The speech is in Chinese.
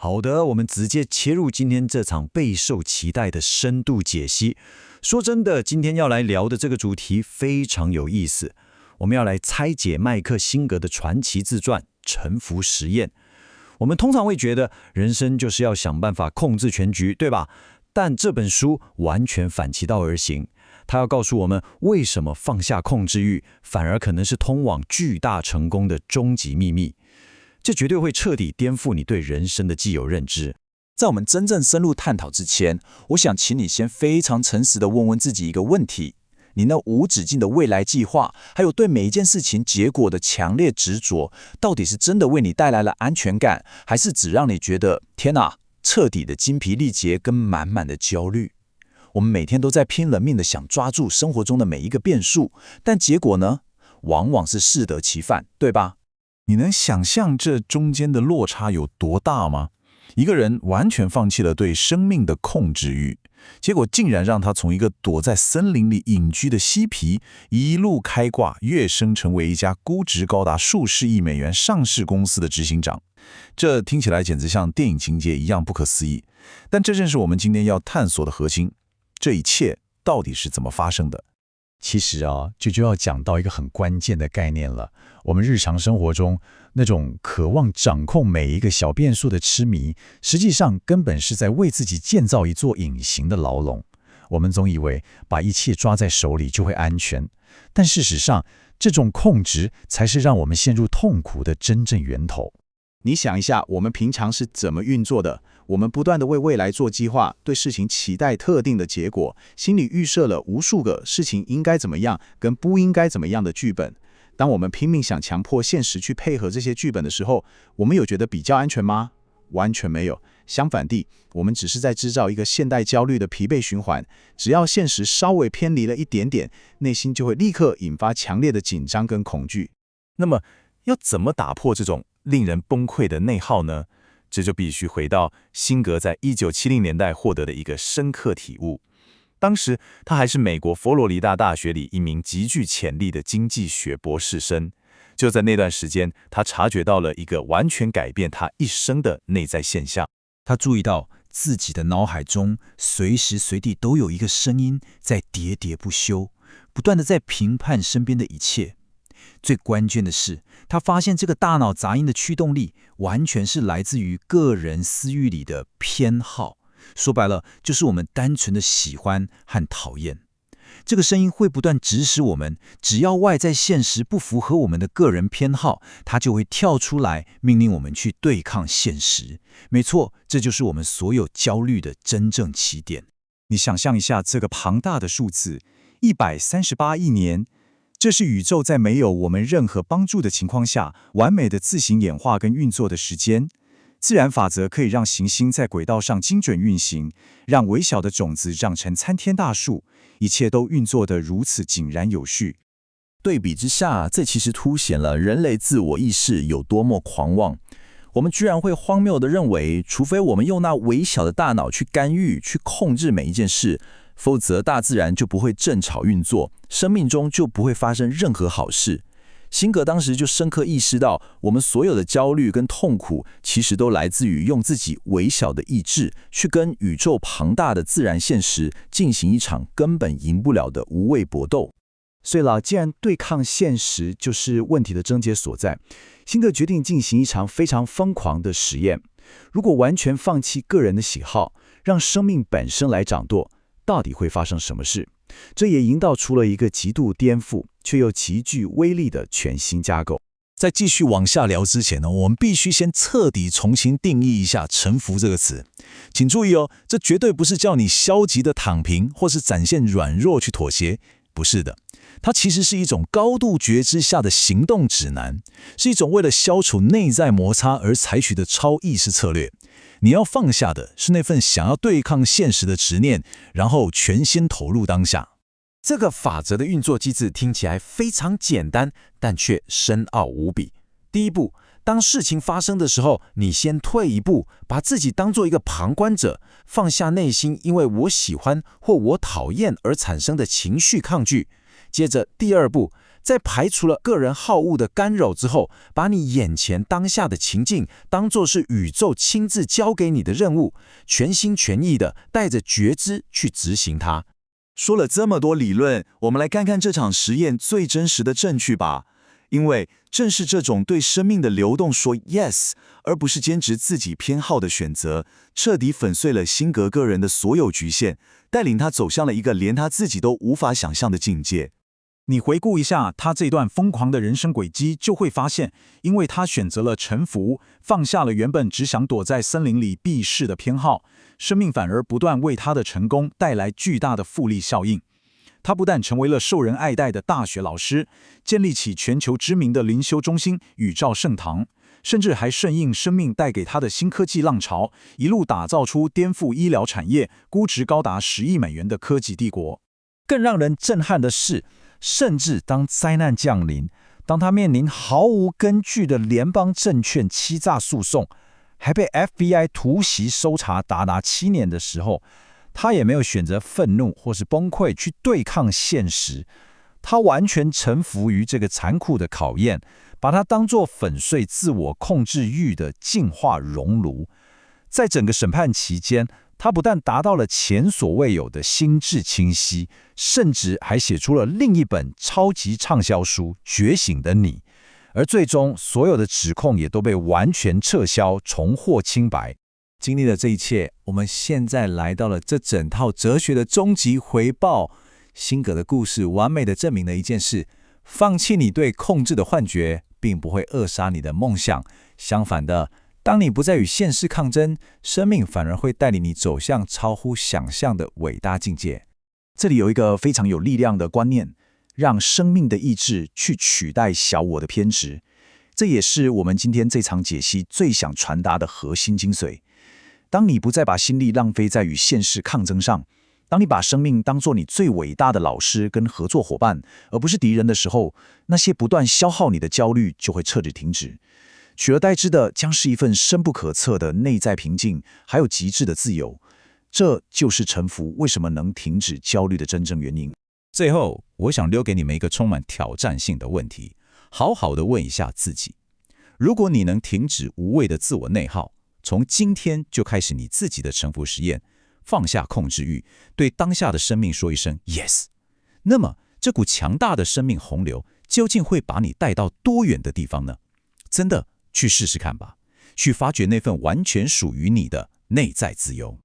好的，我们直接切入今天这场备受期待的深度解析。说真的，今天要来聊的这个主题非常有意思，我们要来拆解麦克辛格的传奇自传《沉浮实验》。我们通常会觉得人生就是要想办法控制全局，对吧？但这本书完全反其道而行，它要告诉我们为什么放下控制欲，反而可能是通往巨大成功的终极秘密。这绝对会彻底颠覆你对人生的既有认知。在我们真正深入探讨之前，我想请你先非常诚实地问问自己一个问题：你那无止境的未来计划，还有对每一件事情结果的强烈执着，到底是真的为你带来了安全感，还是只让你觉得天哪，彻底的精疲力竭跟满满的焦虑？我们每天都在拼了命地想抓住生活中的每一个变数，但结果呢，往往是适得其反，对吧？你能想象这中间的落差有多大吗？一个人完全放弃了对生命的控制欲，结果竟然让他从一个躲在森林里隐居的嬉皮，一路开挂跃升成为一家估值高达数十亿美元上市公司的执行长。这听起来简直像电影情节一样不可思议，但这正是我们今天要探索的核心。这一切到底是怎么发生的？其实这就要讲到一个很关键的概念了。我们日常生活中那种渴望掌控每一个小变数的痴迷，实际上根本是在为自己建造一座隐形的牢笼。我们总以为把一切抓在手里就会安全，但事实上，这种控制才是让我们陷入痛苦的真正源头。你想一下，我们平常是怎么运作的？我们不断地为未来做计划，对事情期待特定的结果，心里预设了无数个事情应该怎么样跟不应该怎么样的剧本。当我们拼命想强迫现实去配合这些剧本的时候，我们有觉得比较安全吗？完全没有。相反地，我们只是在制造一个现代焦虑的疲惫循环。只要现实稍微偏离了一点点，内心就会立刻引发强烈的紧张跟恐惧。那么，要怎么打破这种令人崩溃的内耗呢？这就必须回到辛格在1970年代获得的一个深刻体悟。当时他还是美国佛罗里达大学里一名极具潜力的经济学博士生。就在那段时间，他察觉到了一个完全改变他一生的内在现象。他注意到自己的脑海中随时随地都有一个声音在喋喋不休，不断地在评判身边的一切。最关键的是，他发现这个大脑杂音的驱动力完全是来自于个人私欲里的偏好。说白了，就是我们单纯的喜欢和讨厌。这个声音会不断指使我们，只要外在现实不符合我们的个人偏好，它就会跳出来命令我们去对抗现实。没错，这就是我们所有焦虑的真正起点。你想象一下这个庞大的数字，138亿年。这是宇宙在没有我们任何帮助的情况下，完美的自行演化跟运作的时间。自然法则可以让行星在轨道上精准运行，让微小的种子长成参天大树，一切都运作得如此井然有序。对比之下，这其实凸显了人类自我意识有多么狂妄。我们居然会荒谬地认为，除非我们用那微小的大脑去干预、去控制每一件事，否则大自然就不会正常运作，生命中就不会发生任何好事。辛格当时就深刻意识到，我们所有的焦虑跟痛苦，其实都来自于用自己微小的意志去跟宇宙庞大的自然现实进行一场根本赢不了的无谓搏斗。所以了，既然对抗现实就是问题的症结所在，辛格决定进行一场非常疯狂的实验。如果完全放弃个人的喜好，让生命本身来掌舵，到底会发生什么事？这也引导出了一个极度颠覆却又极具威力的全新架构。在继续往下聊之前呢，我们必须先彻底重新定义一下臣服这个词。请注意这绝对不是叫你消极的躺平或是展现软弱去妥协，不是的。它其实是一种高度觉知下的行动指南，是一种为了消除内在摩擦而采取的超意识策略。你要放下的是那份想要对抗现实的执念，然后全心投入当下。这个法则的运作机制听起来非常简单，但却深奥无比。第一步，当事情发生的时候，你先退一步，把自己当作一个旁观者，放下内心因为我喜欢或我讨厌而产生的情绪抗拒。接着第二步，在排除了个人好恶的干扰之后，把你眼前当下的情境当作是宇宙亲自交给你的任务，全心全意的带着觉知去执行它。说了这么多理论，我们来看看这场实验最真实的证据吧。因为正是这种对生命的流动说 yes， 而不是坚持自己偏好的选择，彻底粉碎了辛格个人的所有局限，带领他走向了一个连他自己都无法想象的境界。你回顾一下他这段疯狂的人生轨迹，就会发现，因为他选择了臣服，放下了原本只想躲在森林里避世的偏好，生命反而不断为他的成功带来巨大的复利效应。他不但成为了受人爱戴的大学老师，建立起全球知名的灵修中心宇照圣堂，甚至还顺应生命带给他的新科技浪潮，一路打造出颠覆医疗产业、估值高达10亿美元的科技帝国。更让人震撼的是，甚至当灾难降临，当他面临毫无根据的联邦证券欺诈诉讼，还被 FBI 突袭搜查达7年的时候，他也没有选择愤怒或是崩溃去对抗现实，他完全臣服于这个残酷的考验，把它当作粉碎自我控制欲的进化熔炉。在整个审判期间，他不但达到了前所未有的心智清晰，甚至还写出了另一本超级畅销书《觉醒的你》，而最终所有的指控也都被完全撤销，重获清白。经历了这一切，我们现在来到了这整套哲学的终极回报。辛格的故事完美地证明了一件事：放弃你对控制的幻觉，并不会扼杀你的梦想。相反的，当你不再与现实抗争，生命反而会带领你走向超乎想象的伟大境界。这里有一个非常有力量的观念，让生命的意志去取代小我的偏执。这也是我们今天这场解析最想传达的核心精髓。当你不再把心力浪费在与现实抗争上，当你把生命当作你最伟大的老师跟合作伙伴，而不是敌人的时候，那些不断消耗你的焦虑就会彻底停止，取而代之的将是一份深不可测的内在平静，还有极致的自由。这就是臣服为什么能停止焦虑的真正原因。最后，我想留给你们一个充满挑战性的问题，好好的问一下自己：如果你能停止无谓的自我内耗，从今天就开始你自己的臣服实验，放下控制欲，对当下的生命说一声 yes， 那么这股强大的生命洪流究竟会把你带到多远的地方呢？真的去试试看吧，去发掘那份完全属于你的内在自由。